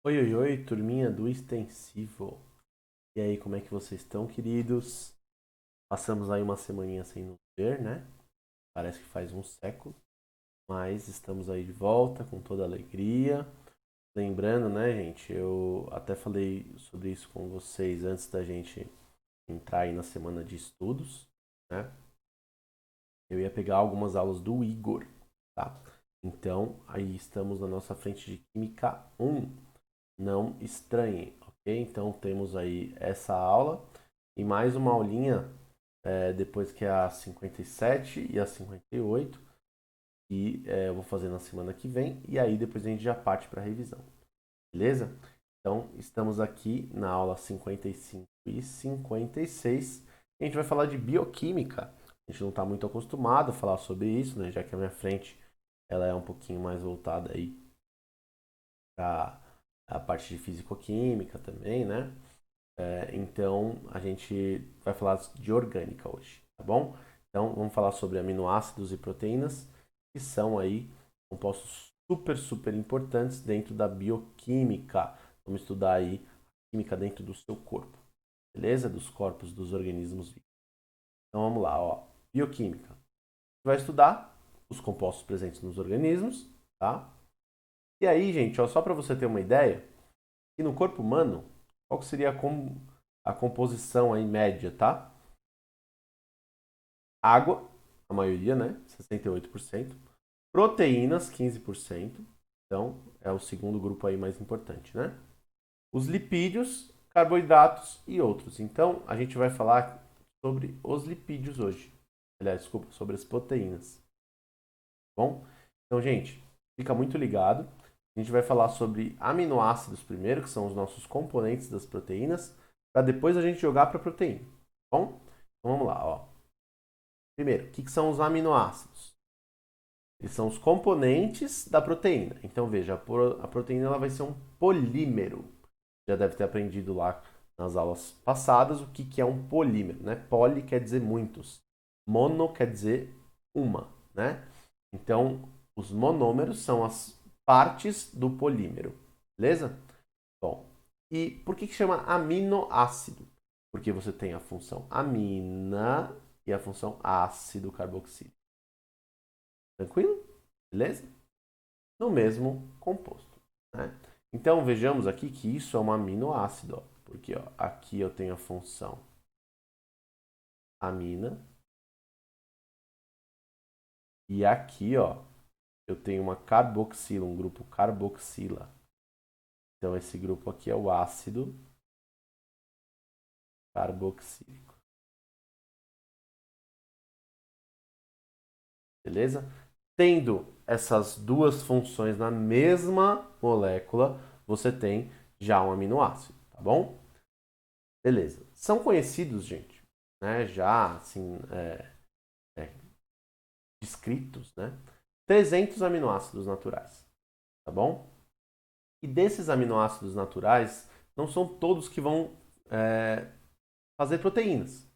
Oi, oi, oi, turminha do extensivo. E aí, como é que vocês estão, queridos? Passamos aí uma semaninha sem nos ver, né? Parece que faz um século, mas estamos aí de volta com toda a alegria. Lembrando, né, gente, eu até falei sobre isso com vocês antes da gente entrar aí na semana de estudos, né? Eu ia pegar algumas aulas do Igor, tá? Então, aí estamos na nossa frente de Química 1. Não estranhem, ok? Então temos aí essa aula e mais uma aulinha depois que é a 57 e a 58 e eu vou fazer na semana que vem e aí depois a gente já parte para a revisão, beleza? Então estamos aqui na aula 55 e 56 e a gente vai falar de bioquímica. A gente não está muito acostumado a falar sobre isso, né? Já que a minha frente ela é um pouquinho mais voltada aí para a parte de fisicoquímica também, né? Então a gente vai falar de orgânica hoje, tá bom? Então vamos falar sobre aminoácidos e proteínas, que são aí compostos super importantes dentro da bioquímica. Vamos estudar aí a química dentro do seu corpo, beleza? Dos corpos dos organismos vivos. Então vamos lá, ó. Bioquímica. Você vai estudar os compostos presentes nos organismos, tá? E aí, gente, ó, só para você ter uma ideia, que no corpo humano, qual que seria a composição aí média, tá? Água, a maioria, né? 68%. Proteínas, 15%. Então, é o segundo grupo aí mais importante, né? Os lipídios, carboidratos e outros. Então, a gente vai falar sobre os lipídios hoje. Aliás, desculpa, sobre as proteínas. Tá bom? Então, gente, fica muito ligado. A gente vai falar sobre aminoácidos primeiro, que são os nossos componentes das proteínas, para depois a gente jogar para a proteína. Tá bom? Então, vamos lá, ó. Primeiro, o que são os aminoácidos? Eles são os componentes da proteína. Então, veja, a proteína ela vai ser um polímero. Já deve ter aprendido lá nas aulas passadas o que é um polímero, né? Poli quer dizer muitos. Mono quer dizer uma, né? Então, os monômeros são as partes do polímero, beleza? Bom, e por que chama aminoácido? Porque você tem a função amina e a função ácido carboxílico. Tranquilo? Beleza? No mesmo composto, né? Então vejamos aqui que isso é um aminoácido, ó, porque ó, aqui eu tenho a função amina e aqui ó, eu tenho uma carboxila, um grupo carboxila. Então esse grupo aqui é o ácido carboxílico. Beleza? Tendo essas duas funções na mesma molécula, você tem já um aminoácido, tá bom? Beleza. São conhecidos, gente, né? Já assim, descritos, né? 300 aminoácidos naturais, tá bom? E desses aminoácidos naturais, não são todos que vão fazer proteínas.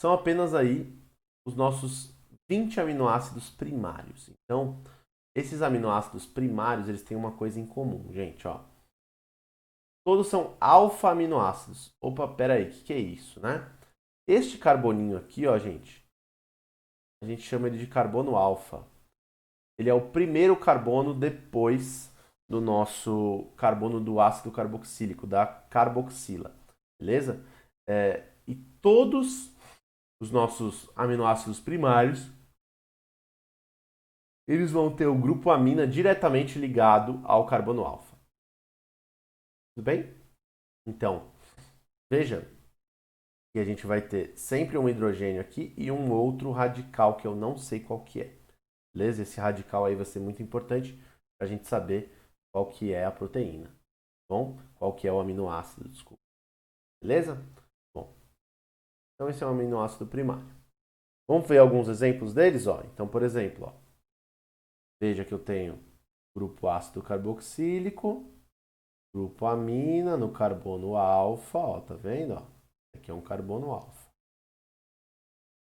São apenas aí os nossos 20 aminoácidos primários. Então, esses aminoácidos primários, eles têm uma coisa em comum, gente, ó. Todos são alfa-aminoácidos. Opa, peraí, o que é isso, né? Este carboninho aqui, ó, gente, a gente chama ele de carbono alfa. Ele é o primeiro carbono depois do nosso carbono do ácido carboxílico, da carboxila, beleza? E todos os nossos aminoácidos primários, eles vão ter o grupo amina diretamente ligado ao carbono alfa. Tudo bem? Então, veja que a gente vai ter sempre um hidrogênio aqui e um outro radical que eu não sei qual que é. Beleza? Esse radical aí vai ser muito importante para a gente saber qual que é a proteína. Bom? Qual que é o aminoácido, desculpa. Beleza? Bom, então esse é o aminoácido primário. Vamos ver alguns exemplos deles? Ó. Então, por exemplo, ó, veja que eu tenho grupo ácido carboxílico, grupo amina no carbono alfa, ó, tá vendo? Ó? Aqui é um carbono alfa.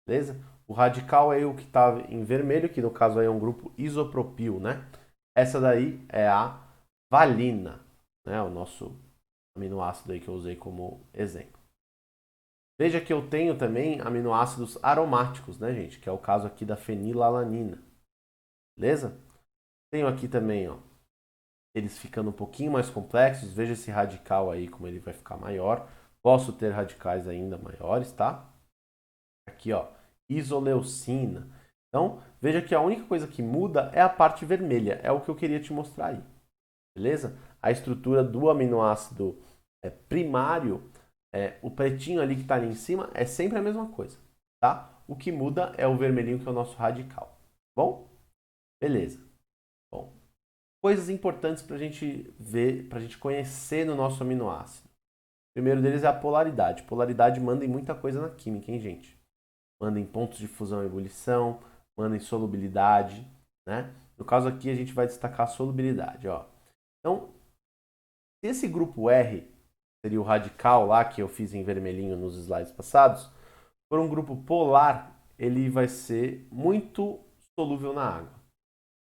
Beleza? O radical é o que está em vermelho, que no caso aí é um grupo isopropil, né? Essa daí é a valina. né? O nosso aminoácido aí que eu usei como exemplo. Veja que eu tenho também aminoácidos aromáticos, né, gente? Que é o caso aqui da fenilalanina. Beleza? Tenho aqui também, ó, eles ficando um pouquinho mais complexos. Veja esse radical aí, como ele vai ficar maior. Posso ter radicais ainda maiores, tá? Aqui, ó, isoleucina. Então, veja que a única coisa que muda é a parte vermelha. É o que eu queria te mostrar aí. Beleza? A estrutura do aminoácido primário, o pretinho ali que está ali em cima, é sempre a mesma coisa, tá? O que muda é o vermelhinho, que é o nosso radical. Bom? Beleza. Bom, coisas importantes para a gente ver, para a gente conhecer no nosso aminoácido. O primeiro deles é a polaridade. Polaridade manda em muita coisa na química, hein, gente? Manda em pontos de fusão e ebulição, manda em solubilidade, né? No caso aqui, a gente vai destacar a solubilidade, ó. Então, se esse grupo R, seria o radical lá que eu fiz em vermelhinho nos slides passados, for um grupo polar, ele vai ser muito solúvel na água,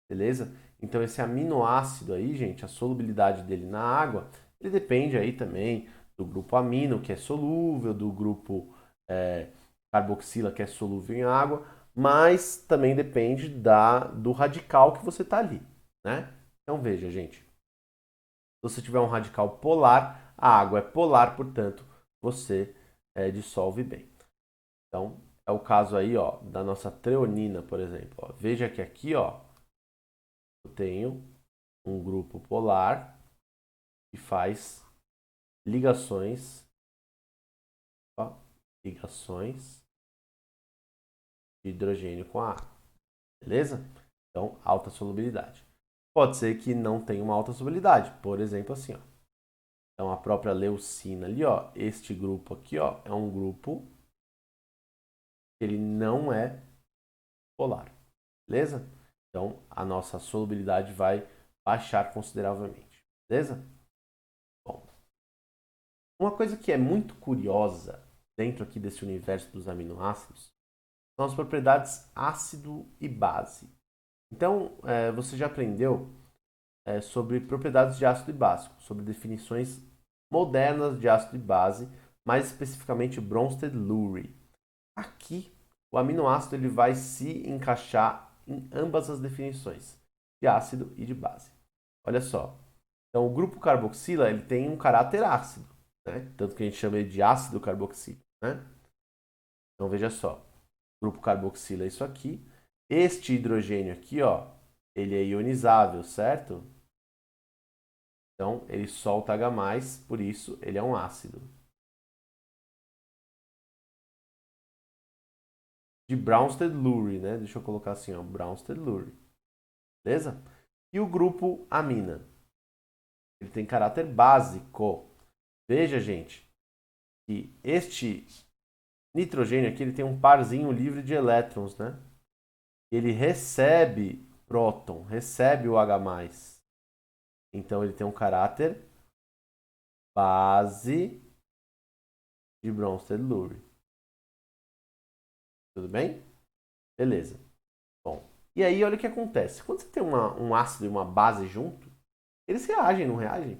beleza? Então esse aminoácido aí, gente, a solubilidade dele na água, ele depende aí também do grupo amino, que é solúvel, do grupo carboxila, que é solúvel em água, mas também depende do radical que você está ali, né? Então veja, gente, se você tiver um radical polar, a água é polar, portanto, você dissolve bem. Então, é o caso aí, ó, da nossa treonina, por exemplo. Ó. Veja que aqui, ó, eu tenho um grupo polar que faz ligações, ó, ligações de hidrogênio com a água, beleza? Então, alta solubilidade. Pode ser que não tenha uma alta solubilidade, por exemplo, assim, ó. Então, a própria leucina ali, ó, este grupo aqui, ó, é um grupo que ele não é polar, beleza? Então, a nossa solubilidade vai baixar consideravelmente, beleza? Bom, uma coisa que é muito curiosa dentro aqui desse universo dos aminoácidos são as propriedades ácido e base. Então, você já aprendeu sobre propriedades de ácido e básico, sobre definições modernas de ácido e base, mais especificamente Bronsted-Lowry. Aqui, o aminoácido ele vai se encaixar em ambas as definições, de ácido e de base. Olha só, então o grupo carboxila ele tem um caráter ácido, né? Tanto que a gente chama ele de ácido carboxílico, né? Então veja só, o grupo carboxila é isso aqui. Este hidrogênio aqui, ó, ele é ionizável, certo? Então ele solta H+, por isso ele é um ácido. De Bronsted-Lowry, né? Deixa eu colocar assim, ó, Bronsted-Lowry. Beleza? E o grupo amina? Ele tem caráter básico. Veja, gente, que este nitrogênio aqui ele tem um parzinho livre de elétrons, né? Ele recebe próton, recebe o H+. Então ele tem um caráter base de Bronsted-Lowry. Tudo bem? Beleza. Bom, e aí olha o que acontece. Quando você tem um ácido e uma base junto, eles reagem, não reagem?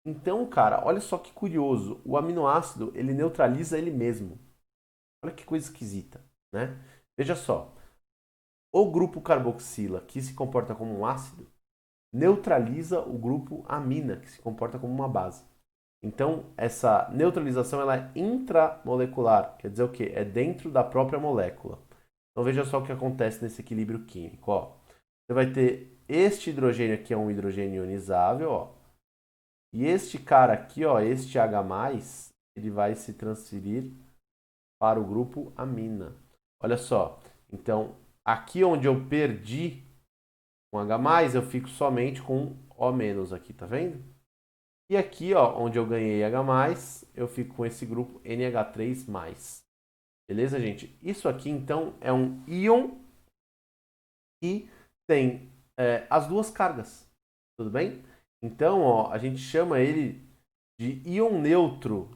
Então, cara, olha só que curioso. O aminoácido, ele neutraliza ele mesmo. Olha que coisa esquisita, né? Veja só. O grupo carboxila, que se comporta como um ácido, neutraliza o grupo amina, que se comporta como uma base. Então, essa neutralização ela é intramolecular, quer dizer o quê? É dentro da própria molécula. Então, veja só o que acontece nesse equilíbrio químico. Ó. Você vai ter este hidrogênio aqui, é um hidrogênio ionizável, ó. E este cara aqui, ó, este H+, ele vai se transferir para o grupo amina. Olha só. Então, aqui onde eu perdi um H+, eu fico somente com O- aqui, tá vendo? E aqui, ó, onde eu ganhei H+, eu fico com esse grupo NH3+. Beleza, gente? Isso aqui, então, é um íon que tem as duas cargas. Tudo bem? Então, ó, a gente chama ele de íon neutro.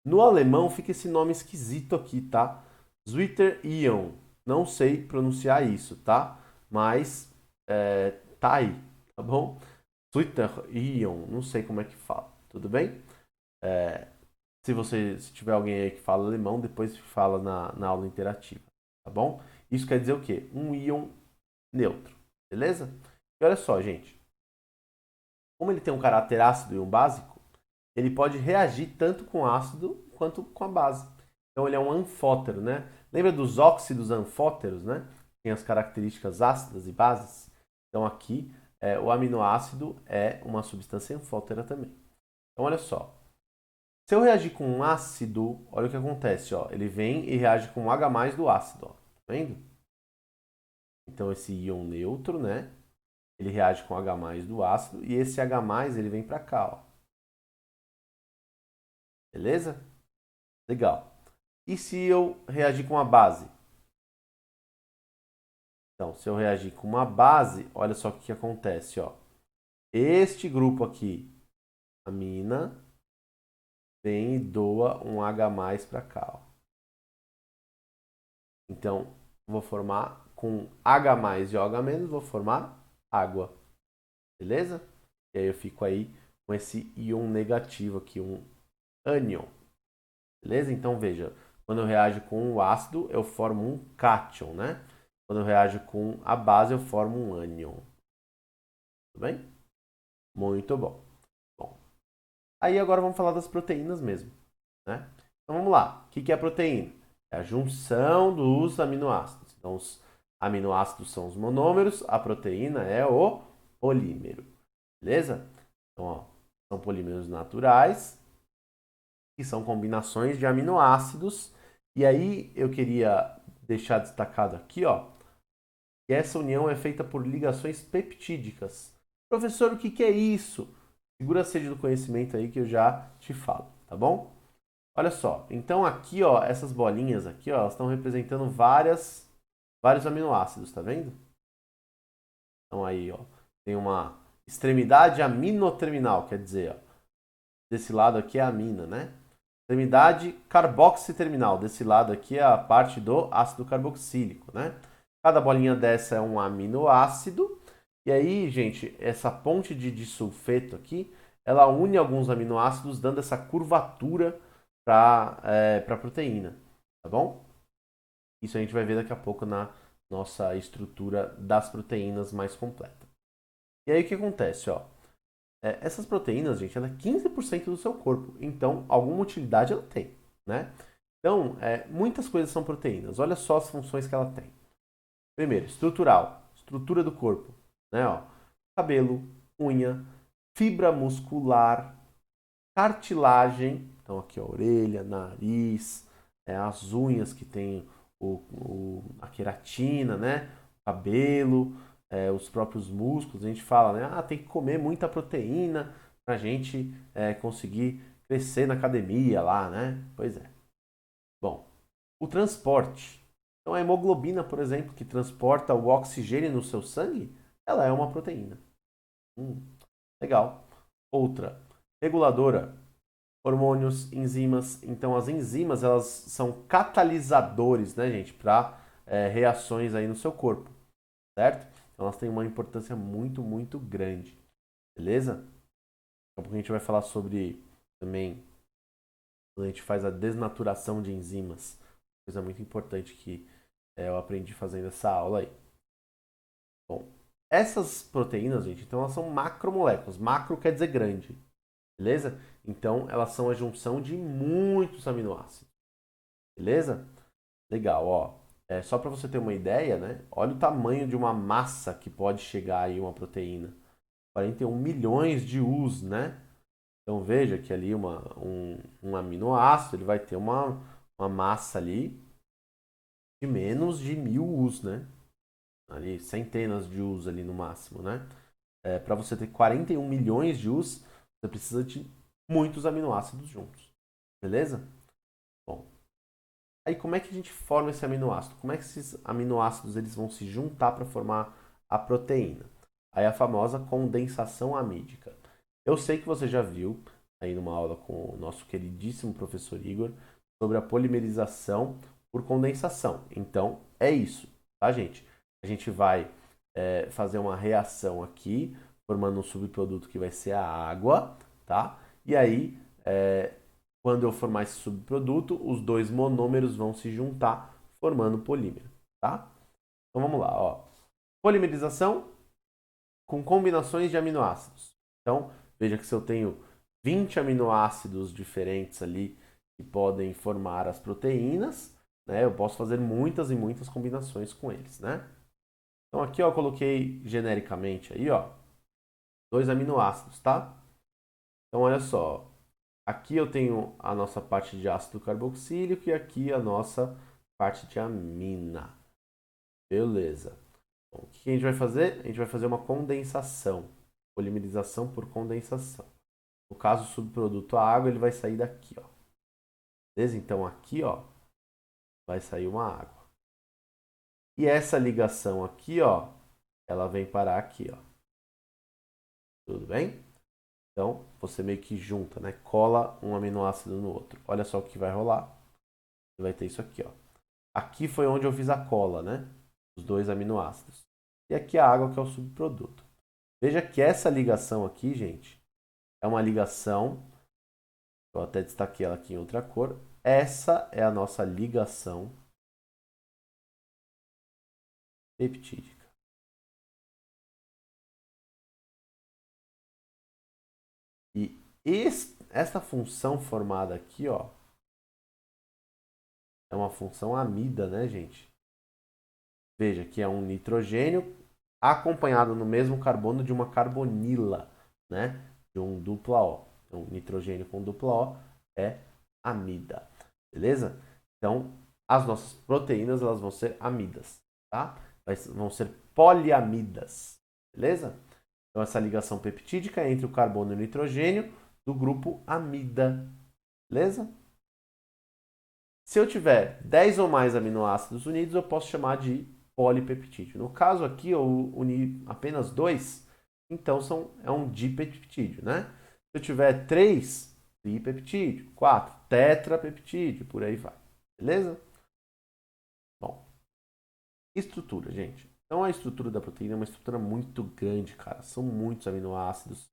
No alemão fica esse nome esquisito aqui, tá? Zwitter-Ion. Não sei pronunciar isso, tá? Mas tá aí, tá bom? Twitter, Ion, não sei como é que fala, tudo bem? É, se tiver alguém aí que fala alemão, depois fala na aula interativa, tá bom? Isso quer dizer o quê? Um íon neutro, beleza? E olha só, gente, como ele tem um caráter ácido e um básico, ele pode reagir tanto com ácido quanto com a base. Então ele é um anfótero, né? Lembra dos óxidos anfóteros, né? Tem as características ácidas e bases. Então aqui o aminoácido é uma substância anfótera também. Então olha só, se eu reagir com um ácido, olha o que acontece, ó. Ele vem e reage com um H+ do ácido, ó. Tá vendo? Então esse íon neutro, né? Ele reage com H+ do ácido e esse H+ ele vem para cá, ó. Beleza? Legal. E se eu reagir com a base? Então, se eu reagir com uma base, olha só o que acontece, ó. Este grupo aqui, amina, vem e doa um H+ para cá, ó. Então, vou formar com H+ e OH-, vou formar água. Beleza? E aí eu fico aí com esse íon negativo aqui, um ânion. Beleza? Então veja, quando eu reajo com o ácido, eu formo um cátion, né? Quando eu reajo com a base, eu formo um ânion. Tudo bem? Muito bom. Bom, aí agora vamos falar das proteínas mesmo, né? Então vamos lá. O que é a proteína? É a junção dos aminoácidos. Então os aminoácidos são os monômeros, a proteína é o polímero. Beleza? Então, ó, são polímeros naturais, que são combinações de aminoácidos. E aí eu queria deixar destacado aqui, ó, que essa união é feita por ligações peptídicas. Professor, o que é isso? Segura a sede do conhecimento aí que eu já te falo, tá bom? Olha só, então aqui, ó, essas bolinhas aqui, ó, elas estão representando vários aminoácidos, tá vendo? Então aí, ó, tem uma extremidade aminoterminal, quer dizer, ó, desse lado aqui é a amina, né? Extremidade carboxiterminal. Desse lado aqui é a parte do ácido carboxílico, né? Cada bolinha dessa é um aminoácido. E aí, gente, essa ponte de disulfeto aqui, ela une alguns aminoácidos, dando essa curvatura para a proteína, tá bom? Isso a gente vai ver daqui a pouco na nossa estrutura das proteínas mais completa. E aí o que acontece, ó? Essas proteínas, gente, ela é 15% do seu corpo. Então, alguma utilidade ela tem, né? Então, muitas coisas são proteínas. Olha só as funções que ela tem. Primeiro, estrutural. Estrutura do corpo. Né, ó. Cabelo, unha, fibra muscular, cartilagem. Então, aqui, ó, orelha, nariz, as unhas que tem a queratina, né? Cabelo, os próprios músculos. A gente fala, né? Ah, tem que comer muita proteína para a gente conseguir crescer na academia lá, né? Pois é. Bom, o transporte. Então, a hemoglobina, por exemplo, que transporta o oxigênio no seu sangue, ela é uma proteína. Legal. Outra, reguladora, hormônios, enzimas. Então, as enzimas, elas são catalisadores, né, gente, para reações aí no seu corpo, certo? Então, elas têm uma importância muito, muito grande, beleza? Daqui a pouco a gente vai falar sobre também quando a gente faz a desnaturação de enzimas, coisa muito importante que eu aprendi fazendo essa aula aí. Bom, essas proteínas, gente, então elas são macromoléculas. Macro quer dizer grande, beleza? Então elas são a junção de muitos aminoácidos, beleza? Legal, ó. Só para você ter uma ideia, né? Olha o tamanho de uma massa que pode chegar aí uma proteína. 41 milhões de U's, né? Então veja que ali um aminoácido ele vai ter uma massa ali de menos de 1.000 U's, né? Ali, centenas de U's ali no máximo, né? Para você ter 41 milhões de U's, você precisa de muitos aminoácidos juntos, beleza? Bom, aí como é que a gente forma esse aminoácido? Como é que esses aminoácidos eles vão se juntar para formar a proteína? Aí a famosa condensação amídica. Eu sei que você já viu aí numa aula com o nosso queridíssimo professor Igor sobre a polimerização por condensação. Então, é isso, tá, gente? A gente vai fazer uma reação aqui, formando um subproduto que vai ser a água, tá? E aí, quando eu formar esse subproduto, os dois monômeros vão se juntar, formando polímero, tá? Então vamos lá, ó. Polimerização com combinações de aminoácidos. Então, veja que se eu tenho 20 aminoácidos diferentes ali que podem formar as proteínas, né, eu posso fazer muitas e muitas combinações com eles, né? Então aqui ó, eu coloquei genericamente aí, ó, 2 aminoácidos, tá? Então olha só, aqui eu tenho a nossa parte de ácido carboxílico e aqui a nossa parte de amina. Beleza. Bom, o que a gente vai fazer? A gente vai fazer uma condensação, polimerização por condensação. No caso, o subproduto a água, ele vai sair daqui, ó. Beleza? Então aqui, ó, vai sair uma água. E essa ligação aqui, ó, ela vem parar aqui, ó. Tudo bem? Então, você meio que junta, né? Cola um aminoácido no outro. Olha só o que vai rolar. Você vai ter isso aqui, ó. Aqui foi onde eu fiz a cola, né? Os dois aminoácidos. E aqui a água, que é o subproduto. Veja que essa ligação aqui, gente, é uma ligação. Eu até destaquei ela aqui em outra cor. Essa é a nossa ligação peptídica. E essa função formada aqui, ó, é uma função amida, né, gente? Veja que é um nitrogênio acompanhado no mesmo carbono de uma carbonila, né? De um dupla O. Então, nitrogênio com dupla O é amida, beleza? Então, as nossas proteínas elas vão ser amidas, tá? Vão ser poliamidas, beleza? Então, essa ligação peptídica é entre o carbono e o nitrogênio do grupo amida, beleza? Se eu tiver 10 ou mais aminoácidos unidos, eu posso chamar de polipeptídeo. No caso aqui, eu uni apenas 2, então é um dipeptídeo, né? Se eu tiver 3, tripeptídeo, 4, tetrapeptídeo, por aí vai. Beleza? Bom, estrutura, gente. Então a estrutura da proteína é uma estrutura muito grande, cara. São muitos aminoácidos.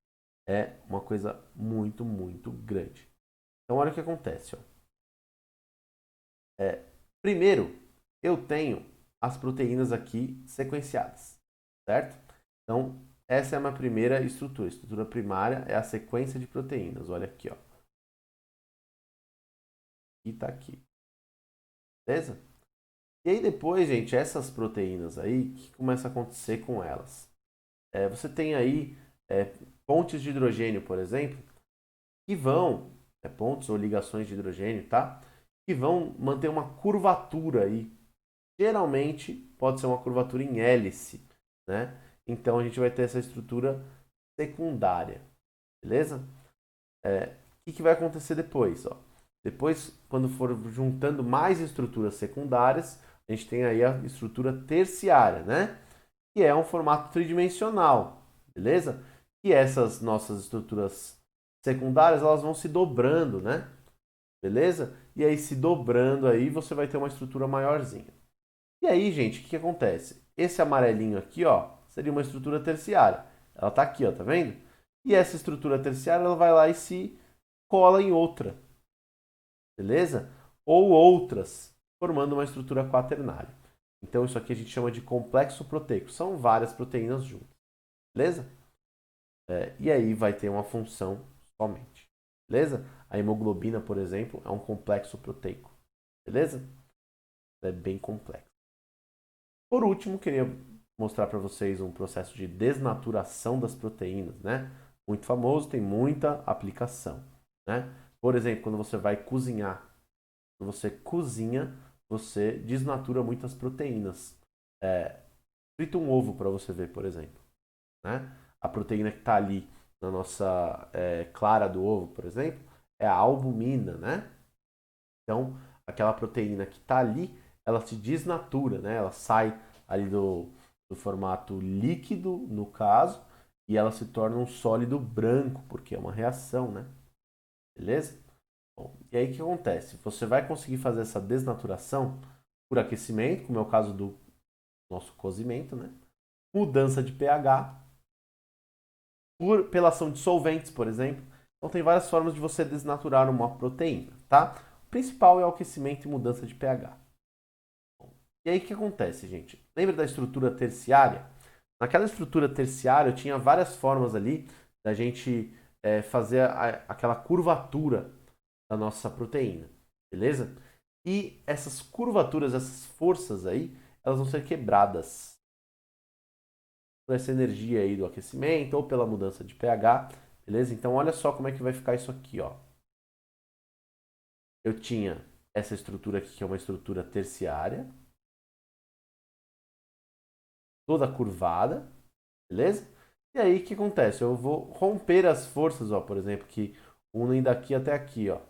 É uma coisa muito, muito grande. Então olha o que acontece, ó. Primeiro, eu tenho as proteínas aqui sequenciadas, certo? Então, essa é a minha primeira estrutura. A estrutura primária é a sequência de proteínas. Olha aqui, ó. E tá aqui. Beleza? E aí depois, gente, essas proteínas aí, o que começa a acontecer com elas? Você tem aí pontes de hidrogênio, por exemplo, que vão, pontes ou ligações de hidrogênio, tá? Que vão manter uma curvatura aí. Geralmente pode ser uma curvatura em hélice, né? Então a gente vai ter essa estrutura secundária, beleza? O que vai acontecer depois? Ó? Depois, quando for juntando mais estruturas secundárias, a gente tem aí a estrutura terciária, né? Que é um formato tridimensional, beleza? E essas nossas estruturas secundárias, elas vão se dobrando, né? Beleza? E aí, se dobrando aí, você vai ter uma estrutura maiorzinha. E aí, gente, o que acontece? Esse amarelinho aqui, ó, seria uma estrutura terciária. Ela tá aqui, ó, tá vendo? E essa estrutura terciária, ela vai lá e se cola em outra, beleza? Ou outras, formando uma estrutura quaternária. Então, isso aqui a gente chama de complexo proteico. São várias proteínas juntas, beleza? E aí vai ter uma função somente, beleza? A hemoglobina, por exemplo, é um complexo proteico, beleza? É bem complexo. Por último, queria mostrar para vocês um processo de desnaturação das proteínas, né? Muito famoso, tem muita aplicação, né? Por exemplo, quando você vai cozinhar, quando você cozinha, você desnatura muitas proteínas. Frita um ovo para você ver, por exemplo, né? A proteína que está ali na nossa clara do ovo, por exemplo, é a albumina, né? Então, aquela proteína que está ali, ela se desnatura, né? Ela sai ali do formato líquido, no caso, e ela se torna um sólido branco, porque é uma reação, né? Beleza? Bom, e aí o que acontece? Você vai conseguir fazer essa desnaturação por aquecimento, como é o caso do nosso cozimento, né? mudança de pH, pela ação de solventes, por exemplo. Então tem várias formas de você desnaturar uma proteína, tá? O principal é o aquecimento e mudança de pH. E aí o que acontece, gente? Lembra da estrutura terciária? Naquela estrutura terciária eu tinha várias formas ali da gente fazer aquela curvatura da nossa proteína, beleza? E essas curvaturas, essas forças aí, elas vão ser quebradas por essa energia aí do aquecimento ou pela mudança de pH, beleza? Então olha só como é que vai ficar isso aqui, ó. Eu tinha essa estrutura aqui, que é uma estrutura terciária, toda curvada, beleza? E aí o que acontece? Eu vou romper as forças, ó, por exemplo, que unem daqui até aqui, ó.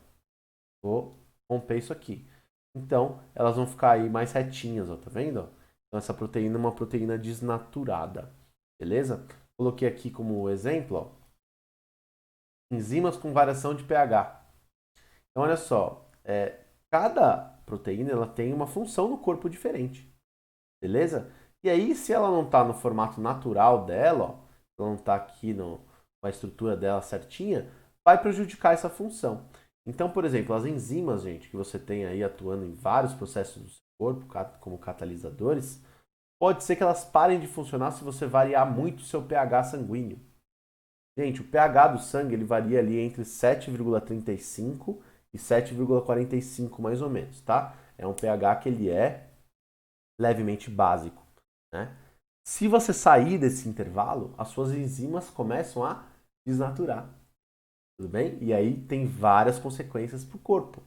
Vou romper isso aqui. Então, elas vão ficar aí mais retinhas, ó, tá vendo? Então, essa proteína é uma proteína desnaturada, beleza? Coloquei aqui como exemplo, ó, enzimas com variação de pH. Então, olha só, cada proteína ela tem uma função no corpo diferente, beleza? E aí, se ela não está no formato natural dela, ó, ela não está aqui com a estrutura dela certinha, vai prejudicar essa função. Então, por exemplo, as enzimas, gente, que você tem aí atuando em vários processos do seu corpo, como catalisadores, pode ser que elas parem de funcionar se você variar muito o seu pH sanguíneo. Gente, o pH do sangue ele varia ali entre 7,35 e 7,45 mais ou menos, tá? É um pH que ele é levemente básico, né? Se você sair desse intervalo, as suas enzimas começam a desnaturar, tudo bem? E aí tem várias consequências para o corpo,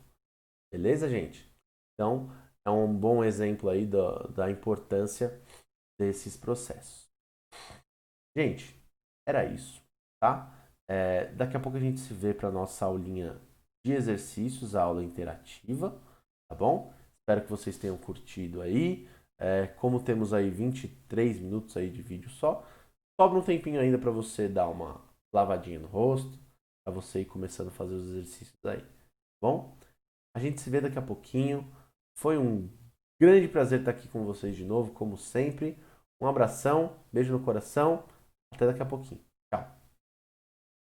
beleza, gente? Então, é um bom exemplo aí da importância desses processos. Gente, era isso, tá? Daqui a pouco a gente se vê para nossa aulinha de exercícios, a aula interativa, tá bom? Espero que vocês tenham curtido aí. Como temos aí 23 minutos aí de vídeo só, sobra um tempinho ainda para você dar uma lavadinha no rosto, para você ir começando a fazer os exercícios aí, tá bom? A gente se vê daqui a pouquinho. Foi um grande prazer estar aqui com vocês de novo, como sempre. Um abração, beijo no coração. Até daqui a pouquinho. Tchau.